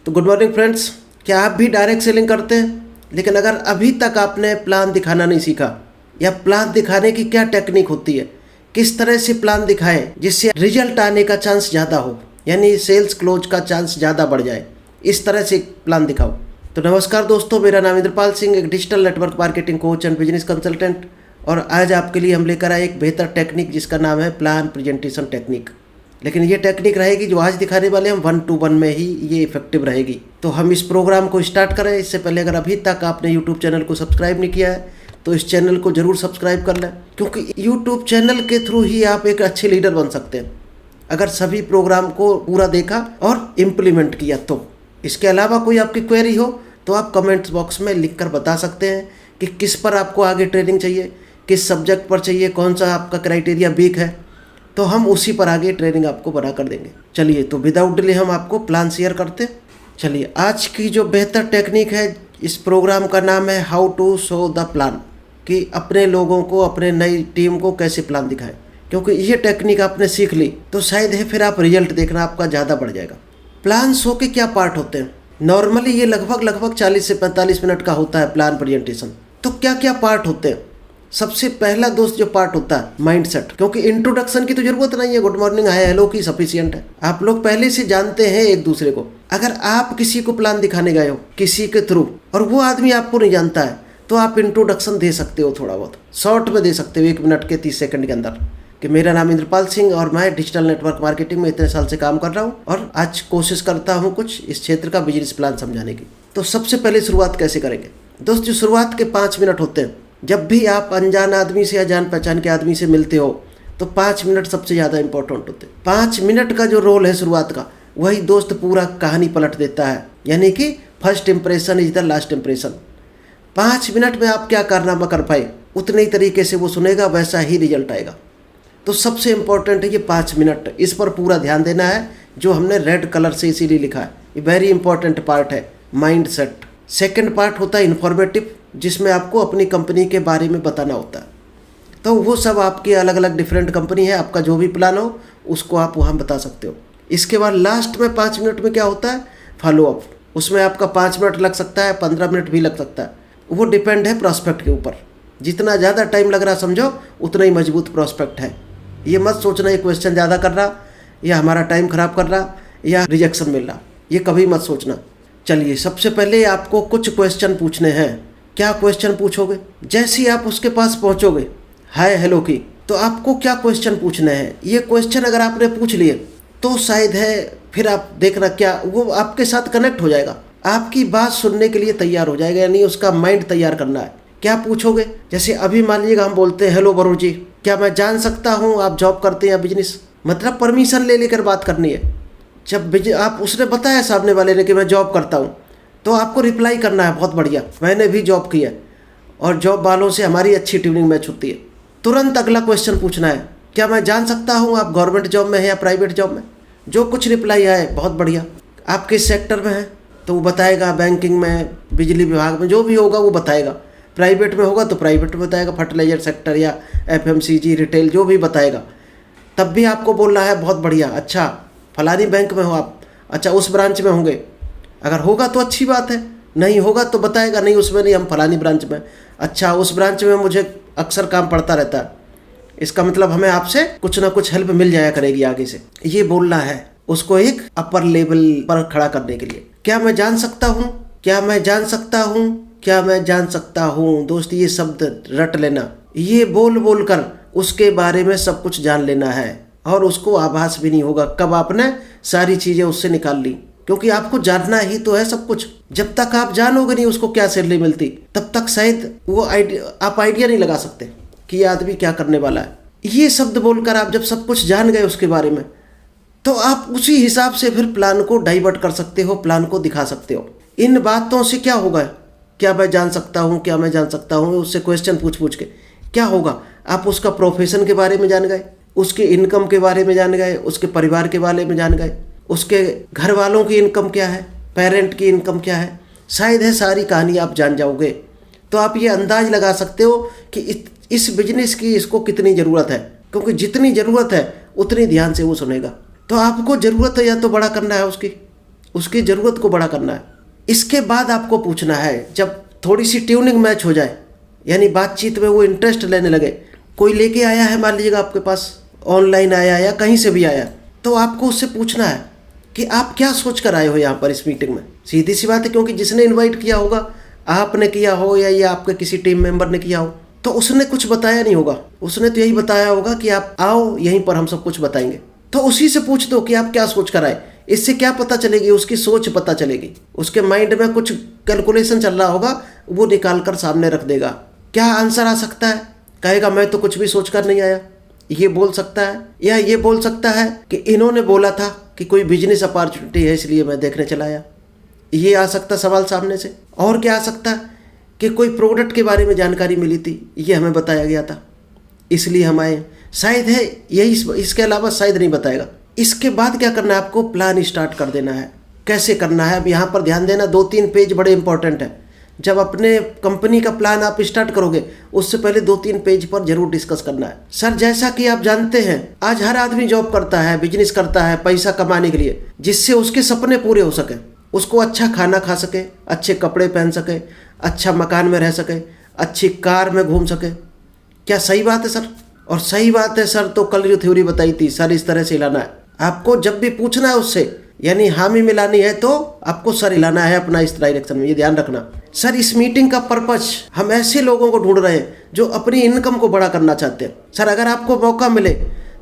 तो good morning friends, क्या आप भी डायरेक्ट सेलिंग करते हैं? लेकिन अगर अभी तक आपने प्लान दिखाना नहीं सीखा या प्लान दिखाने की क्या टेक्निक होती है, किस तरह से प्लान दिखाएं जिससे रिजल्ट आने का चांस ज़्यादा हो, यानी सेल्स क्लोज का चांस ज़्यादा बढ़ जाए, इस तरह से प्लान दिखाओ। तो नमस्कार दोस्तों, मेरा नाम इंद्रपाल सिंह, एक digital network marketing coach and business consultant. और आज आपके लिए हम लेकर आए एक बेहतर टेक्निक जिसका नाम है प्लान प्रेजेंटेशन टेक्निक। लेकिन ये टेक्निक रहेगी जो आज दिखाने वाले हम 1-to-1 में ही ये इफेक्टिव रहेगी। तो हम इस प्रोग्राम को स्टार्ट करें इससे पहले अगर अभी तक आपने यूट्यूब चैनल को सब्सक्राइब नहीं किया है तो इस चैनल को ज़रूर सब्सक्राइब कर लें, क्योंकि यूट्यूब चैनल के थ्रू ही आप एक अच्छे लीडर बन सकते हैं अगर सभी प्रोग्राम को पूरा देखा और इम्प्लीमेंट किया तो। इसके अलावा कोई आपकी क्वेरी हो तो आप कमेंट्स बॉक्स में लिख कर बता सकते हैं कि किस पर आपको आगे ट्रेनिंग चाहिए, किस सब्जेक्ट पर चाहिए, कौन सा आपका क्राइटेरिया वीक है, तो हम उसी पर आगे ट्रेनिंग आपको बना कर देंगे। चलिए, तो विदाउट डिले हम आपको प्लान शेयर करते हैं। चलिए, आज की जो बेहतर टेक्निक है इस प्रोग्राम का नाम है how to show the plan, कि अपने लोगों को, अपने नई टीम को कैसे प्लान दिखाएं। क्योंकि ये टेक्निक आपने सीख ली तो शायद है फिर आप रिजल्ट देखना आपका ज़्यादा बढ़ जाएगा। प्लान शो के क्या पार्ट होते हैं? नॉर्मली ये लगभग 40 से 45 मिनट का होता है प्लान प्रेजेंटेशन। तो क्या क्या पार्ट होते हैं? सबसे पहला दोस्त जो पार्ट होता है माइंडसेट, क्योंकि इंट्रोडक्शन की तो जरूरत नहीं है, गुड मॉर्निंग हाय हेलो की सफिशिएंट है। आप लोग पहले से जानते हैं एक दूसरे को। अगर आप किसी को प्लान दिखाने गए हो किसी के थ्रू और वो आदमी आपको नहीं जानता है तो आप इंट्रोडक्शन दे सकते हो, थोड़ा बहुत शॉर्ट में दे सकते हो, 1 मिनट के 30 सेकंड के अंदर, कि मेरा नाम इंद्रपाल सिंह और मैं डिजिटल नेटवर्क मार्केटिंग में इतने साल से काम कर रहा हूँ और आज कोशिश करता हूँ कुछ इस क्षेत्र का बिजनेस प्लान समझाने की। तो सबसे पहले शुरुआत कैसे करेंगे दोस्त? जो शुरुआत के 5 मिनट होते हैं, जब भी आप अनजान आदमी से या जान पहचान के आदमी से मिलते हो तो 5 मिनट सबसे ज़्यादा इंपॉर्टेंट होते हैं। 5 मिनट का जो रोल है शुरुआत का, वही दोस्त पूरा कहानी पलट देता है, यानी कि first impression is the last impression. 5 minute में आप क्या कारनामा कर पाए उतने ही तरीके से वो सुनेगा, वैसा ही रिजल्ट आएगा। तो सबसे इम्पोर्टेंट है ये 5 मिनट, इस पर पूरा ध्यान देना है, जो हमने रेड कलर से इसीलिए लिखा है। ये वेरी इंपॉर्टेंट पार्ट है माइंड सेट। सेकेंड पार्ट होता है इन्फॉर्मेटिव, जिसमें आपको अपनी कंपनी के बारे में बताना होता है। तो वो सब आपकी अलग अलग डिफरेंट कंपनी है, आपका जो भी प्लान हो उसको आप वहाँ बता सकते हो। इसके बाद लास्ट में 5 मिनट में क्या होता है? फॉलोअप। उसमें आपका 5 मिनट लग सकता है, 15 मिनट भी लग सकता है, वो डिपेंड है प्रॉस्पेक्ट के ऊपर। जितना ज़्यादा टाइम लग रहा समझो उतना ही मजबूत प्रॉस्पेक्ट है। ये मत सोचना ये क्वेश्चन ज़्यादा कर रहा या हमारा टाइम ख़राब कर रहा या रिजेक्शन मिल रहा, ये कभी मत सोचना। चलिए, सबसे पहले आपको कुछ क्वेश्चन पूछने हैं। क्या क्वेश्चन पूछोगे? जैसे ही आप उसके पास पहुंचोगे हाय हेलो की, तो आपको क्या क्वेश्चन पूछने हैं। ये क्वेश्चन अगर आपने पूछ लिए तो शायद है फिर आप देखना क्या वो आपके साथ कनेक्ट हो जाएगा, आपकी बात सुनने के लिए तैयार हो जाएगा, यानी उसका माइंड तैयार करना है। क्या पूछोगे? जैसे अभी मान लीजिएगा हम बोलते हैं हेलो वरुण जी, क्या मैं जान सकता हूँ आप जॉब करते हैं या बिजनेस? मतलब परमिशन ले लेकर बात करनी है। जब आप उसने बताया सामने वाले ने कि मैं जॉब करता हूँ, तो आपको रिप्लाई करना है बहुत बढ़िया, मैंने भी जॉब की है और जॉब वालों से हमारी अच्छी ट्यूनिंग मैच होती है। तुरंत अगला क्वेश्चन पूछना है, क्या मैं जान सकता हूँ आप गवर्नमेंट जॉब में हैं या प्राइवेट जॉब में? जो कुछ रिप्लाई आए बहुत बढ़िया। आप किस सेक्टर में हैं तो वो बताएगा, बैंकिंग में, बिजली विभाग में, जो भी होगा वो बताएगा। प्राइवेट में होगा तो प्राइवेट में बताएगा, फर्टिलाइजर सेक्टर या FMCG रिटेल जो भी बताएगा। तब भी आपको बोलना है बहुत बढ़िया, अच्छा फलानी बैंक में हो आप, अच्छा उस ब्रांच में होंगे। अगर होगा तो अच्छी बात है, नहीं होगा तो बताएगा नहीं उसमें नहीं, हम फलानी ब्रांच में, अच्छा उस ब्रांच में मुझे अक्सर काम पड़ता रहता है, इसका मतलब हमें आपसे कुछ ना कुछ हेल्प मिल जाया करेगी आगे से। ये बोलना है उसको एक अपर लेवल पर खड़ा करने के लिए। क्या मैं जान सकता हूँ, क्या मैं जान सकता हूँ, क्या मैं जान सकता हूँ। दोस्त ये शब्द रट लेना, ये बोल बोल कर उसके बारे में सब कुछ जान लेना है और उसको आभास भी नहीं होगा कब आपने सारी चीज़ें उससे निकाल ली, क्योंकि आपको जानना ही तो है सब कुछ। जब तक आप जानोगे नहीं उसको क्या सैलरी मिलती, तब तक शायद वो आप आइडिया नहीं लगा सकते कि ये आदमी क्या करने वाला है। ये शब्द बोलकर आप जब सब कुछ जान गए उसके बारे में, तो आप उसी हिसाब से फिर प्लान को डाइवर्ट कर सकते हो, प्लान को दिखा सकते हो। इन बातों से क्या होगा? क्या मैं जान सकता हूँ, क्या मैं जान सकता हूँ, उससे क्वेश्चन पूछ पूछ के क्या होगा? आप उसका प्रोफेशन के बारे में जान गए, उसके इनकम के बारे में जान गए, उसके परिवार के बारे में जान गए, उसके घर वालों की इनकम क्या है, पेरेंट की इनकम क्या है, शायद है सारी कहानी आप जान जाओगे। तो आप ये अंदाज लगा सकते हो कि इस बिजनेस की इसको कितनी ज़रूरत है, क्योंकि जितनी ज़रूरत है उतनी ध्यान से वो सुनेगा। तो आपको ज़रूरत है या तो बड़ा करना है उसकी, उसकी ज़रूरत को बड़ा करना है। इसके बाद आपको पूछना है, जब थोड़ी सी ट्यूनिंग मैच हो जाए, यानी बातचीत में वो इंटरेस्ट लेने लगे, कोई लेके आया है मान लीजिएगा आपके पास, ऑनलाइन आया या कहीं से भी आया, तो आपको उससे पूछना है कि आप क्या सोच कर आए हो यहाँ पर इस मीटिंग में। सीधी सी बात है, क्योंकि जिसने इन्वाइट किया होगा, आपने किया हो या ये आपके किसी टीम मेंबर ने किया हो, तो उसने कुछ बताया नहीं होगा। उसने तो यही बताया होगा कि आप आओ, यहीं पर हम सब कुछ बताएंगे। तो उसी से पूछ दो कि आप क्या सोच कर आए। इससे क्या पता चलेगी, उसकी सोच पता चलेगी। उसके माइंड में कुछ कैलकुलेशन चल रहा होगा, वो निकाल कर सामने रख देगा। क्या आंसर आ सकता है? कहेगा मैं तो कुछ भी सोच कर नहीं आया, ये बोल सकता है। या ये बोल सकता है कि इन्होंने बोला था कि कोई बिजनेस अपॉर्चुनिटी है, इसलिए मैं देखने चला आया। ये आ सकता सवाल सामने से। और क्या आ सकता है कि कोई प्रोडक्ट के बारे में जानकारी मिली थी, ये हमें बताया गया था, इसलिए हम आए। शायद है यही, इसके अलावा शायद नहीं बताएगा। इसके बाद क्या करना है, आपको प्लान स्टार्ट कर देना है। कैसे करना है, अब यहाँ पर ध्यान देना, 2-3 पेज बड़े इंपॉर्टेंट है। जब अपने कंपनी का प्लान आप स्टार्ट करोगे, उससे पहले 2-3 पेज पर जरूर डिस्कस करना है। सर जैसा कि आप जानते हैं, आज हर आदमी जॉब करता है, बिजनेस करता है पैसा कमाने के लिए, जिससे उसके सपने पूरे हो सके। उसको अच्छा खाना खा सके, अच्छे कपड़े पहन सके, अच्छा मकान में रह सके, अच्छी कार में घूम सके। क्या सही बात है सर? और सही बात है सर, तो कल जो थ्योरी बताई थी सर, इस तरह से हिलाना है। आपको जब भी पूछना है उससे, यानी हामी मिलानी है, तो आपको सर हिलाना है अपना इस डायरेक्शन में, ये ध्यान रखना। सर इस मीटिंग का पर्पस, हम ऐसे लोगों को ढूंढ रहे हैं जो अपनी इनकम को बड़ा करना चाहते हैं। सर अगर आपको मौका मिले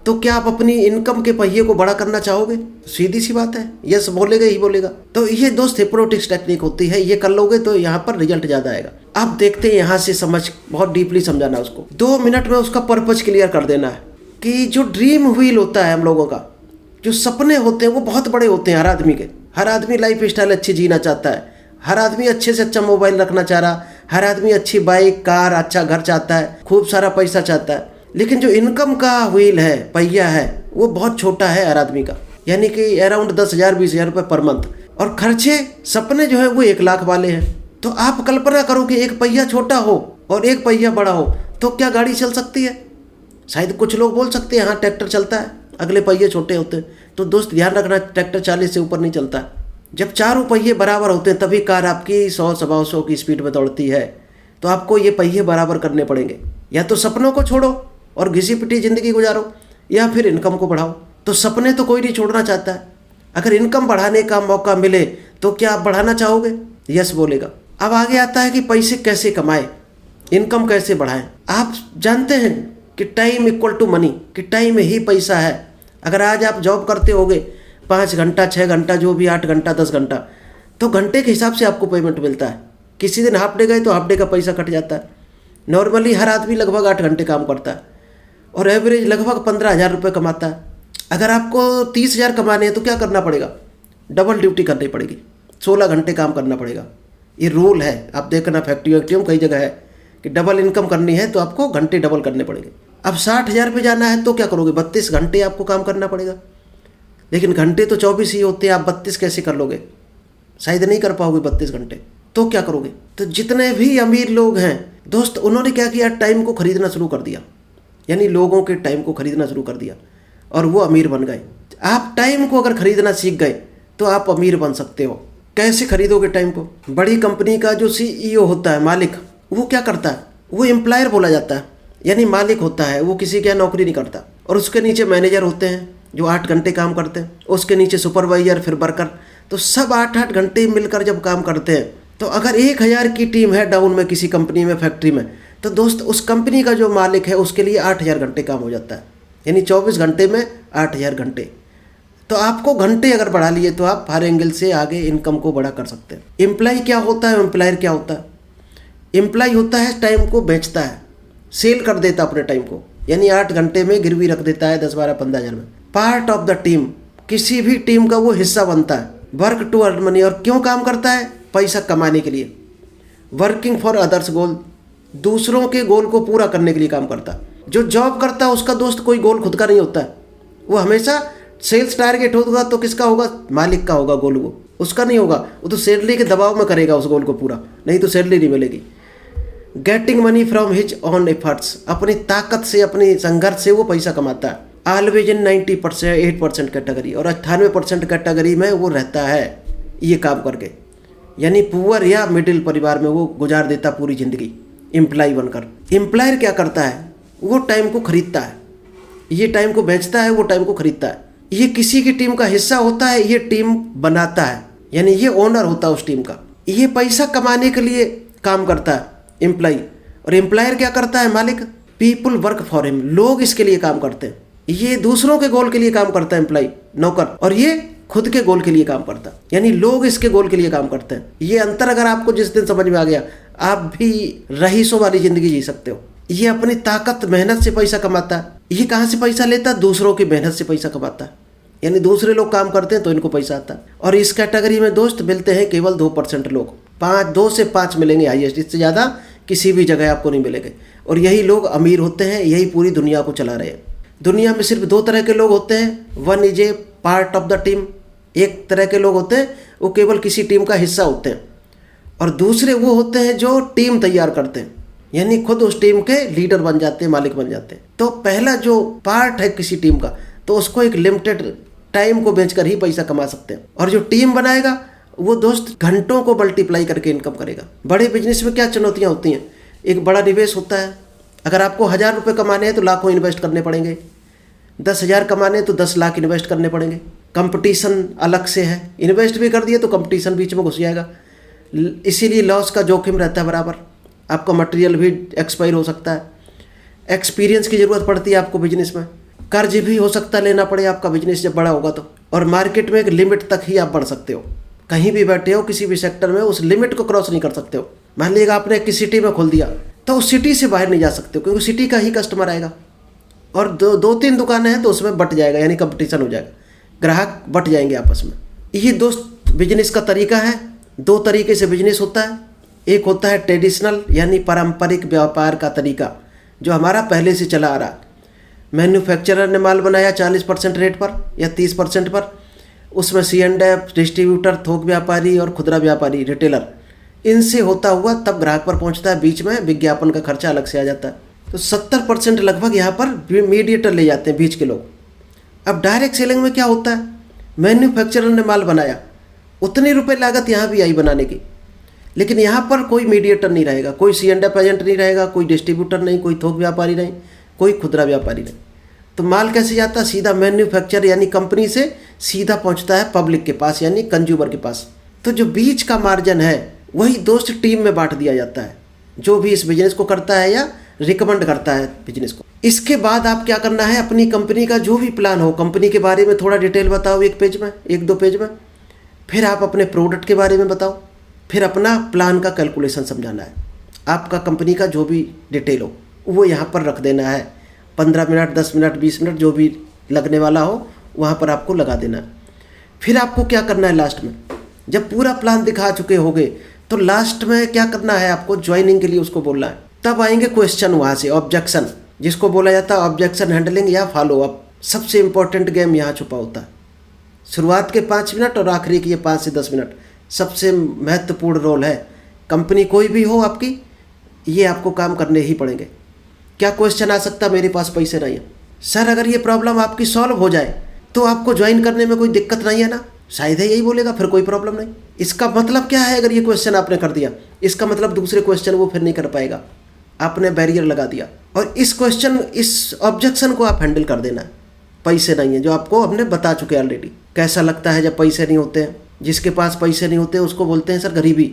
तो क्या आप अपनी इनकम के पहिए को बड़ा करना चाहोगे? सीधी सी बात है, यस बोलेगा ही बोलेगा। तो ये दोस्त हिप्नोटिक्स टेक्निक होती है, ये कर लोगे तो यहाँ पर रिजल्ट ज़्यादा आएगा। आप देखते हैं यहाँ से समझ, बहुत डीपली समझाना उसको। 2 मिनट में उसका पर्पस क्लियर कर देना है कि जो ड्रीम व्हील होता है हम लोगों का, जो सपने होते हैं वो बहुत बड़े होते हैं हर आदमी के। हर आदमी लाइफ स्टाइल अच्छी जीना चाहता है, हर आदमी अच्छे से अच्छा मोबाइल रखना चाह रहा, हर आदमी अच्छी बाइक कार अच्छा घर चाहता है, खूब सारा पैसा चाहता है। लेकिन जो इनकम का व्हील है, पहिया है, वो बहुत छोटा है हर आदमी का, यानी कि अराउंड 10,000-20,000 रुपये पर मंथ। और खर्चे, सपने जो है वो 1 लाख वाले हैं। तो आप कल्पना करो कि एक पहिया छोटा हो और एक पहिया बड़ा हो, तो क्या गाड़ी चल सकती है? शायद कुछ लोग बोल सकते हैं हाँ ट्रैक्टर चलता है, अगले पहिए छोटे होते हैं। तो दोस्त ध्यान रखना, ट्रैक्टर 40 से ऊपर नहीं चलता। जब चारों पहिए बराबर होते हैं तभी कार आपकी 100-125 की स्पीड में दौड़ती है। तो आपको ये पहिए बराबर करने पड़ेंगे। या तो सपनों को छोड़ो और घिसी पिटी ज़िंदगी गुजारो, या फिर इनकम को बढ़ाओ। तो सपने तो कोई नहीं छोड़ना चाहता है। अगर इनकम बढ़ाने का मौका मिले तो क्या आप बढ़ाना चाहोगे? यस बोलेगा। अब आगे आता है कि पैसे कैसे कमाएं, इनकम कैसे बढ़ाएं। आप जानते हैं कि टाइम इक्वल टू मनी, कि टाइम ही पैसा है। अगर आज आप जॉब करते होगे 5 घंटा 6 घंटा, जो भी 8 घंटा 10 घंटा, तो घंटे के हिसाब से आपको पेमेंट मिलता है। किसी दिन हाफ डे गए तो हाफ डे का पैसा कट जाता है। नॉर्मली हर आदमी लगभग 8 घंटे काम करता है और एवरेज लगभग 15,000 रुपये कमाता है। अगर आपको 30,000 कमाने हैं तो क्या करना पड़ेगा? डबल ड्यूटी करनी पड़ेगी, 16 घंटे काम करना पड़ेगा। ये रूल है, आप देखना फैक्ट्री वैक्ट्री में कई जगह है कि डबल इनकम करनी है तो आपको घंटे डबल करने पड़ेंगे। अब 60,000 पे जाना है तो क्या करोगे? 32 घंटे आपको काम करना पड़ेगा। लेकिन घंटे तो 24 ही होते हैं, आप 32 कैसे कर लोगे? शायद नहीं कर पाओगे 32 घंटे। तो क्या करोगे? तो जितने भी अमीर लोग हैं दोस्त, उन्होंने क्या किया? टाइम को खरीदना शुरू कर दिया, यानी लोगों के टाइम को खरीदना शुरू कर दिया और वो अमीर बन गए। आप टाइम को अगर खरीदना सीख गए तो आप अमीर बन सकते हो। कैसे खरीदोगे टाइम को? बड़ी कंपनी का जो CEO होता है, मालिक, वो क्या करता है? वो एम्प्लॉयर बोला जाता है, यानी मालिक होता है, वो किसी के यहाँ नौकरी नहीं करता। और उसके नीचे मैनेजर होते हैं जो 8 घंटे काम करते हैं, उसके नीचे सुपरवाइजर, फिर वर्कर। तो सब 8-8 घंटे मिलकर जब काम करते हैं, तो अगर 1,000 की टीम है डाउन में किसी कंपनी में, फैक्ट्री में, तो दोस्त उस कंपनी का जो मालिक है उसके लिए 8,000 घंटे काम हो जाता है, यानी 24 घंटे में 8,000 घंटे। तो आपको घंटे अगर बढ़ा लिए तो आप हर एंगल से आगे इनकम को बड़ा कर सकते हैं। एम्प्लॉय क्या होता है, एम्प्लॉयर क्या होता है? एम्प्लॉय होता है टाइम को बेचता है, सेल कर देता अपने टाइम को, यानी 8 घंटे में गिरवी रख देता है 10-12-15,000 में। पार्ट ऑफ द टीम, किसी भी टीम का वो हिस्सा बनता है। वर्क टू अर्न मनी, और क्यों काम करता है? पैसा कमाने के लिए। वर्किंग फॉर अदर्स गोल, दूसरों के गोल को पूरा करने के लिए काम करता है। जो जॉब करता है उसका दोस्त कोई गोल खुद का नहीं होता है, वो हमेशा सेल्स टारगेट होगा तो किसका होगा? मालिक का होगा गोल, वो उसका नहीं होगा। वो तो सैलरी के दबाव में करेगा उस गोल को पूरा, नहीं तो सैलरी नहीं मिलेगी। Getting money from his on efforts, अपनी ताकत से, अपनी संघर्ष से वो पैसा कमाता है। ऑलवेज इन 98% कैटेगरी, और 98% कैटेगरी में वो रहता है। ये काम करके, यानी पुअर या मिडिल परिवार में वो गुजार देता पूरी ज़िंदगी एम्प्लॉय बनकर। एम्प्लॉयर क्या करता है, वो टाइम को खरीदता है, ये टाइम को बेचता है, वो टाइम को खरीदता है। ये किसी की टीम का हिस्सा होता है, ये टीम बनाता है, यानी ये ओनर होता है उस टीम का। ये पैसा कमाने के लिए काम करता है एम्प्लॉय, और एम्प्लॉयर क्या करता है, मालिक। पीपुल वर्क फॉर हिम, लोग इसके लिए काम करते हैं। ये दूसरों के गोल के लिए काम करता है एम्प्लॉय, नौकर, और ये खुद के गोल के लिए काम करता है, यानी लोग इसके गोल के लिए काम करते हैं। ये अंतर अगर आपको जिस दिन समझ में आ गया, आप भी रईसों वाली जिंदगी जी सकते हो। ये अपनी ताकत मेहनत से पैसा कमाता है। ये कहाँ से पैसा लेता है, दूसरों की मेहनत से पैसा कमाता है, यानी दूसरे लोग काम करते हैं तो इनको पैसा आता है। और इस कैटेगरी में दोस्त मिलते हैं केवल 2% लोग, 2 से 5 मिलेंगे हाईएस्ट, इससे ज़्यादा किसी भी जगह आपको नहीं मिलेंगे। और यही लोग अमीर होते हैं, यही पूरी दुनिया को चला रहे हैं। दुनिया में सिर्फ 2 तरह के लोग होते हैं, one is a part of the team, एक तरह के लोग होते हैं वो केवल किसी टीम का हिस्सा होते हैं, और दूसरे वो होते हैं जो टीम तैयार करते हैं, यानी खुद उस टीम के लीडर बन जाते हैं, मालिक बन जाते हैं। तो पहला जो पार्ट है किसी टीम का, तो उसको एक लिमिटेड टाइम को बेचकर ही पैसा कमा सकते हैं, और जो टीम बनाएगा वो दोस्त घंटों को मल्टीप्लाई करके इनकम करेगा। बड़े बिजनेस में क्या चुनौतियाँ होती हैं, एक बड़ा निवेश होता है। अगर आपको 1000 रुपये कमाने हैं तो लाखों इन्वेस्ट करने पड़ेंगे, 10,000 कमाने हैं तो 10 लाख इन्वेस्ट करने पड़ेंगे। कंपटीशन अलग से है, इन्वेस्ट भी कर दिए तो कंपटीशन बीच में घुस जाएगा, इसीलिए लॉस का जोखिम रहता है बराबर। आपका मटेरियल भी एक्सपायर हो सकता है, एक्सपीरियंस की ज़रूरत पड़ती है आपको बिजनेस में, कर्ज भी हो सकता है लेना पड़े आपका बिजनेस जब बड़ा होगा तो। और मार्केट में एक लिमिट तक ही आप बढ़ सकते हो, कहीं भी बैठे हो किसी भी सेक्टर में उस लिमिट को क्रॉस नहीं कर सकते हो। मान लीजिएगा आपने किसी सिटी में खोल दिया तो उस सिटी से बाहर नहीं जा सकते हो, क्योंकि सिटी का ही कस्टमर आएगा, और 2-3 दुकानें हैं तो उसमें बट जाएगा, यानी कंपटीशन हो जाएगा, ग्राहक बट जाएंगे आपस में। ये दोस्त बिजनेस का तरीका है। 2 तरीके से बिजनेस होता है, एक होता है ट्रेडिशनल यानी पारंपरिक व्यापार का तरीका जो हमारा पहले से चला आ रहा है। मैन्युफैक्चरर ने माल बनाया 40% रेट पर या 30% पर, उसमें C&F, डिस्ट्रीब्यूटर, थोक व्यापारी और खुदरा व्यापारी, रिटेलर, इनसे होता हुआ तब ग्राहक पर पहुंचता है। बीच में विज्ञापन का खर्चा अलग से आ जाता है। तो 70% लगभग यहाँ पर मीडिएटर ले जाते हैं, बीच के लोग। अब डायरेक्ट सेलिंग में क्या होता है, मैन्युफैक्चरर ने माल बनाया, उतनी रुपए लागत यहाँ भी आई बनाने की, लेकिन यहाँ पर कोई मीडिएटर नहीं रहेगा, कोई C&F एजेंट नहीं रहेगा, कोई डिस्ट्रीब्यूटर नहीं, कोई थोक व्यापारी नहीं, कोई खुदरा व्यापारी नहीं। तो माल कैसे जाता है, सीधा मैन्युफैक्चर यानी कंपनी से सीधा पहुँचता है पब्लिक के पास यानी कंज्यूमर के पास। तो जो बीच का मार्जिन है वही दोस्त टीम में बांट दिया जाता है, जो भी इस बिजनेस को करता है या रिकमेंड करता है बिजनेस को। इसके बाद आप क्या करना है, अपनी कंपनी का जो भी प्लान हो, कंपनी के बारे में थोड़ा डिटेल बताओ, 1 पेज में, 1-2 पेज में। फिर आप अपने प्रोडक्ट के बारे में बताओ, फिर अपना प्लान का कैलकुलेशन समझाना है। आपका कंपनी का जो भी डिटेल हो वो यहाँ पर रख देना है। 15 मिनट, 10 मिनट, 20 मिनट जो भी लगने वाला हो वहाँ पर आपको लगा देना है। फिर आपको क्या करना है, लास्ट में जब पूरा प्लान दिखा चुके होगे तो लास्ट में क्या करना है, आपको ज्वाइनिंग के लिए उसको बोलना है। तब आएंगे क्वेश्चन, वहाँ से ऑब्जेक्शन, जिसको बोला जाता है ऑब्जेक्शन हैंडलिंग या फॉलो अप। सबसे इंपॉर्टेंट गेम यहाँ छुपा होता है। शुरुआत के 5 मिनट और आखिरी के ये 5 से 10 मिनट सबसे महत्वपूर्ण रोल है। कंपनी कोई भी हो आपकी, ये आपको काम करने ही पड़ेंगे। क्या क्वेश्चन आ सकता है, मेरे पास पैसे नहीं है सर, अगर ये प्रॉब्लम आपकी सॉल्व हो जाए तो आपको ज्वाइन करने में कोई दिक्कत नहीं है ना, शायद है यही बोलेगा, फिर कोई प्रॉब्लम नहीं। इसका मतलब क्या है, अगर ये क्वेश्चन आपने कर दिया, इसका मतलब दूसरे क्वेश्चन वो फिर नहीं कर पाएगा, आपने बैरियर लगा दिया। और इस क्वेश्चन, इस ऑब्जेक्शन को आप हैंडल कर देना है। पैसे नहीं है, जो आपको हमने बता चुके ऑलरेडी। कैसा लगता है जब पैसे नहीं होते हैं, जिसके पास पैसे नहीं होते उसको बोलते हैं सर गरीबी।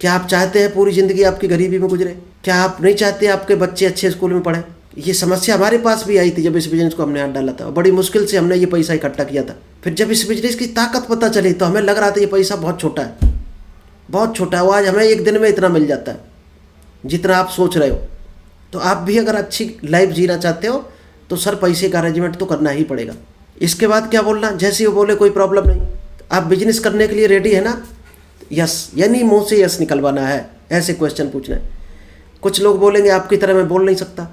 क्या आप चाहते हैं पूरी ज़िंदगी आपकी गरीबी में गुजरे? क्या आप नहीं चाहते आपके बच्चे अच्छे स्कूल में पढ़ें? ये समस्या हमारे पास भी आई थी जब इस बिजनेस को हमने हाथ डाला था। बड़ी मुश्किल से हमने ये पैसा इकट्ठा किया था। फिर जब इस बिजनेस की ताकत पता चली तो हमें लग रहा था ये पैसा बहुत छोटा है, बहुत छोटा है। आज हमें एक दिन में इतना मिल जाता है जितना आप सोच रहे हो। तो आप भी अगर अच्छी लाइफ जीना चाहते हो तो सर पैसे का अरेंजमेंट तो करना ही पड़ेगा। इसके बाद क्या बोलना, जैसे वो बोले कोई प्रॉब्लम नहीं, आप बिजनेस करने के लिए रेडी है ना, यस, यानी मुंह से यस निकलवाना है, ऐसे क्वेश्चन पूछना है। कुछ लोग बोलेंगे आपकी तरह मैं बोल नहीं सकता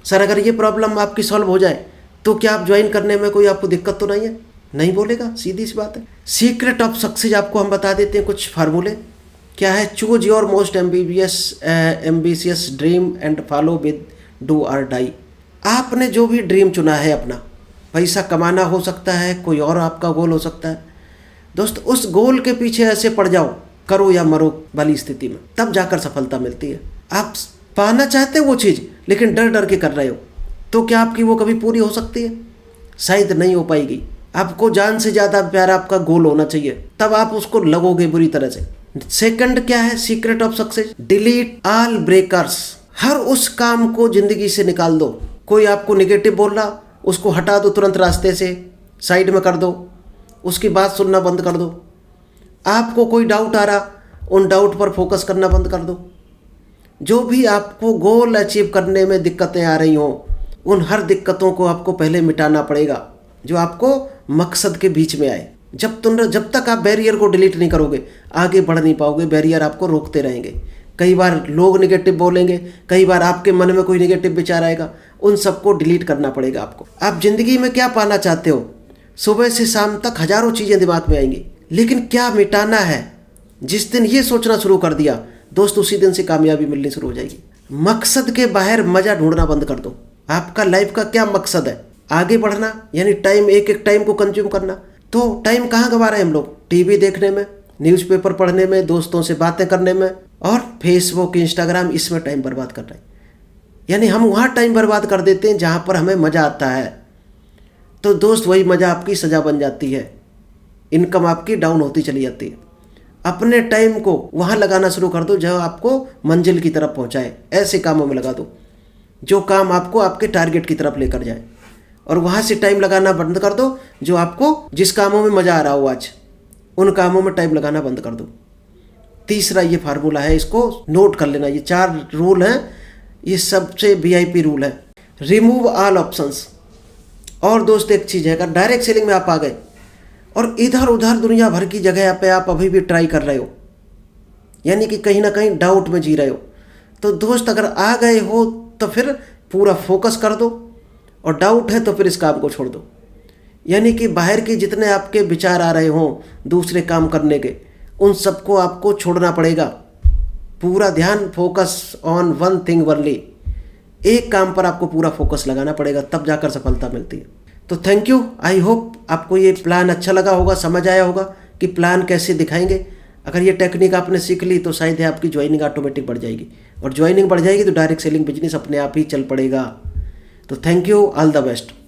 सर, अगर ये प्रॉब्लम आपकी सॉल्व हो जाए तो क्या आप ज्वाइन करने में कोई आपको दिक्कत तो नहीं है? नहीं बोलेगा, सीधी सी बात है। सीक्रेट ऑफ सक्सेस आपको हम बता देते हैं कुछ फार्मूले। क्या है, choose your most ambitious dream and follow with do और डाई। आपने जो भी ड्रीम चुना है अपना, पैसा कमाना हो सकता है, कोई और आपका गोल हो सकता है, दोस्त उस गोल के पीछे ऐसे पड़ जाओ, करो या मरो वाली स्थिति में, तब जाकर सफलता मिलती है। आप पाना चाहते हो वो चीज़ लेकिन डर डर के कर रहे हो, तो क्या आपकी वो कभी पूरी हो सकती है? शायद नहीं हो पाएगी। आपको जान से ज़्यादा प्यारा आपका गोल होना चाहिए, तब आप उसको लगोगे बुरी तरह से। सेकंड क्या है secret of success? Delete all breakers. हर उस काम को जिंदगी से निकाल दो। कोई आपको निगेटिव बोल रहा, उसको हटा दो, तुरंत रास्ते से साइड में कर दो, उसकी बात सुनना बंद कर दो। आपको कोई डाउट आ रहा, उन डाउट पर फोकस करना बंद कर दो। जो भी आपको गोल अचीव करने में दिक्कतें आ रही हों, उन हर दिक्कतों को आपको पहले मिटाना पड़ेगा जो आपको मकसद के बीच में आए। जब तक आप बैरियर को डिलीट नहीं करोगे आगे बढ़ नहीं पाओगे। बैरियर आपको रोकते रहेंगे। कई बार लोग निगेटिव बोलेंगे, कई बार आपके मन में कोई निगेटिव विचार आएगा, उन सबको डिलीट करना पड़ेगा आपको। आप जिंदगी में क्या पाना चाहते हो? सुबह से शाम तक हजारों चीज़ें दिमाग में आएंगी, लेकिन क्या मिटाना है? जिस दिन ये सोचना शुरू कर दिया दोस्त, उसी दिन से कामयाबी मिलनी शुरू हो जाएगी। मकसद के बाहर मजा ढूंढना बंद कर दो। आपका लाइफ का क्या मकसद है? आगे बढ़ना, यानी टाइम एक एक टाइम को कंज्यूम करना। तो टाइम कहाँ गंवा रहे हैं हम लोग? टीवी देखने में, न्यूज़पेपर पढ़ने में, दोस्तों से बातें करने में और फेसबुक इंस्टाग्राम, इसमें टाइम बर्बाद कर रहे हैं। यानी हम वहाँ टाइम बर्बाद कर देते हैं जहाँ पर हमें मज़ा आता है। तो दोस्त वही मज़ा आपकी सज़ा बन जाती है, इनकम आपकी डाउन होती चली जाती है। अपने टाइम को वहाँ लगाना शुरू कर दो जहाँ आपको मंजिल की तरफ पहुँचाए। ऐसे कामों में लगा दो जो काम आपको आपके टारगेट की तरफ लेकर जाए, और वहाँ से टाइम लगाना बंद कर दो जो आपको जिस कामों में मज़ा आ रहा हो आज, उन कामों में टाइम लगाना बंद कर दो। तीसरा ये फार्मूला है, इसको नोट कर लेना। ये 4 रूल हैं, ये सबसे VIP रूल है। Remove all options. और दोस्त एक चीज़ है, अगर डायरेक्ट सेलिंग में आप आ गए और इधर उधर दुनिया भर की जगह पे आप अभी भी ट्राई कर रहे हो, यानी कि कहीं ना कहीं डाउट में जी रहे हो, तो दोस्त अगर आ गए हो तो फिर पूरा फोकस कर दो, और डाउट है तो फिर इस काम को छोड़ दो। यानी कि बाहर के जितने आपके विचार आ रहे हों दूसरे काम करने के, उन सबको आपको छोड़ना पड़ेगा। पूरा ध्यान, focus on one thing only. एक काम पर आपको पूरा फोकस लगाना पड़ेगा, तब जाकर सफलता मिलती है। तो थैंक यू। आई होप आपको ये प्लान अच्छा लगा होगा, समझ आया होगा कि प्लान कैसे दिखाएंगे। अगर ये टेक्निक आपने सीख ली तो शायद है आपकी ज्वाइनिंग ऑटोमेटिक बढ़ जाएगी, और ज्वाइनिंग बढ़ जाएगी तो डायरेक्ट सेलिंग बिजनेस अपने आप ही चल पड़ेगा। तो thank you, all the best.